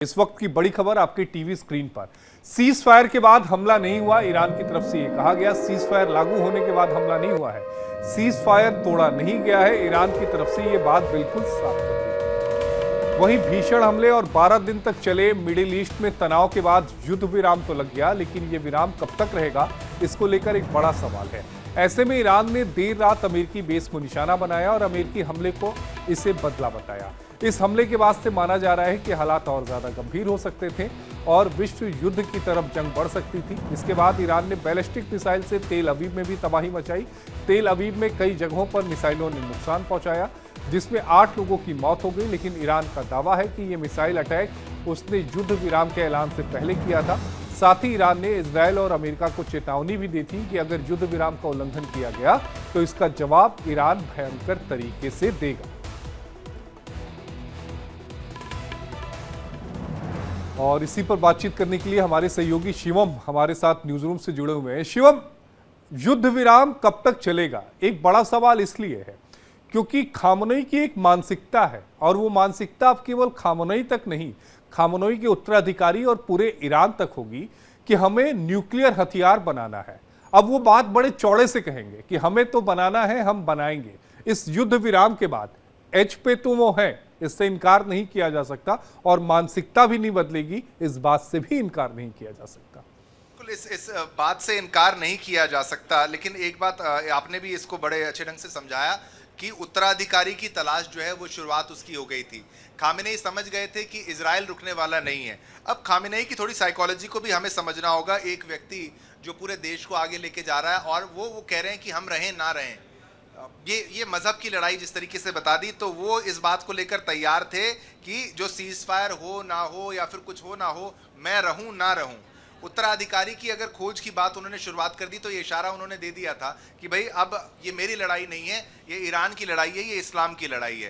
इस वक्त की बड़ी खबर आपके टीवी स्क्रीन पर। सीज फायर के बाद हमला नहीं हुआ, ईरान की तरफ से ये कहा गया। सीज फायर लागू होने के बाद हमला नहीं हुआ है, सीज फायर तोड़ा नहीं गया है, ईरान की तरफ से ये बात बिल्कुल साफ कर दी। वहीं भीषण हमले और 12 दिन तक चले मिडिल ईस्ट में तनाव के बाद युद्ध विराम तो लग गया, लेकिन ये विराम कब तक रहेगा, इसको लेकर एक बड़ा सवाल है। ऐसे में ईरान ने देर रात अमेरिकी बेस को निशाना बनाया और अमेरिकी हमले को इसे बदला बताया। इस हमले के वास्ते माना जा रहा है कि हालात और ज्यादा गंभीर हो सकते थे और विश्व युद्ध की तरफ जंग बढ़ सकती थी। इसके बाद ईरान ने बैलिस्टिक मिसाइल से तेल अवीव में भी तबाही मचाई। तेल अवीव में कई जगहों पर मिसाइलों ने नुकसान पहुंचाया, जिसमें 8 लोगों की मौत हो गई। लेकिन ईरान का दावा है कि ये मिसाइल अटैक उसने युद्ध विराम के ऐलान से पहले किया था। साथ ही ईरान ने इजरायल और अमेरिका को चेतावनी भी दी थी कि अगर युद्ध विराम का उल्लंघन किया गया तो इसका जवाब ईरान भयंकर तरीके से देगा। और इसी पर बातचीत करने के लिए हमारे सहयोगी शिवम हमारे साथ न्यूज रूम से जुड़े हुए हैं। शिवम, युद्ध विराम कब तक चलेगा? एक बड़ा सवाल इसलिए है क्योंकि खामनेई की एक मानसिकता है और वो मानसिकता अब केवल खामनेई तक नहीं, खामनेई के उत्तराधिकारी और पूरे ईरान तक होगी कि हमें न्यूक्लियर हथियार बनाना है। अब वो बात बड़े चौड़े से कहेंगे कि हमें तो बनाना है, हम बनाएंगे। इस युद्ध विराम के बाद एज पे तो वो है, इससे इनकार नहीं किया जा सकता और मानसिकता भी नहीं बदलेगी, इस बात से भी इनकार नहीं किया जा सकता। इस बात से इनकार नहीं किया जा सकता, लेकिन एक बात आपने भी इसको बड़े अच्छे ढंग से समझाया कि उत्तराधिकारी की तलाश जो है वो शुरुआत उसकी हो गई थी। खामेनेई समझ गए थे कि इजराइल रुकने वाला नहीं है। अब खामेनेई की थोड़ी साइकोलॉजी को भी हमें समझना होगा। एक व्यक्ति जो पूरे देश को आगे लेके जा रहा है और वो कह रहे हैं कि हम रहें ना रहें, ये मजहब की लड़ाई जिस तरीके से बता दी, तो वो इस बात को लेकर तैयार थे कि जो सीज फायर हो ना हो या फिर कुछ हो ना हो, मैं रहूं ना रहूं। उत्तराधिकारी की अगर खोज की बात उन्होंने शुरुआत कर दी तो ये इशारा उन्होंने दे दिया था कि भाई अब ये मेरी लड़ाई नहीं है, ये ईरान की लड़ाई है, ये इस्लाम की लड़ाई है।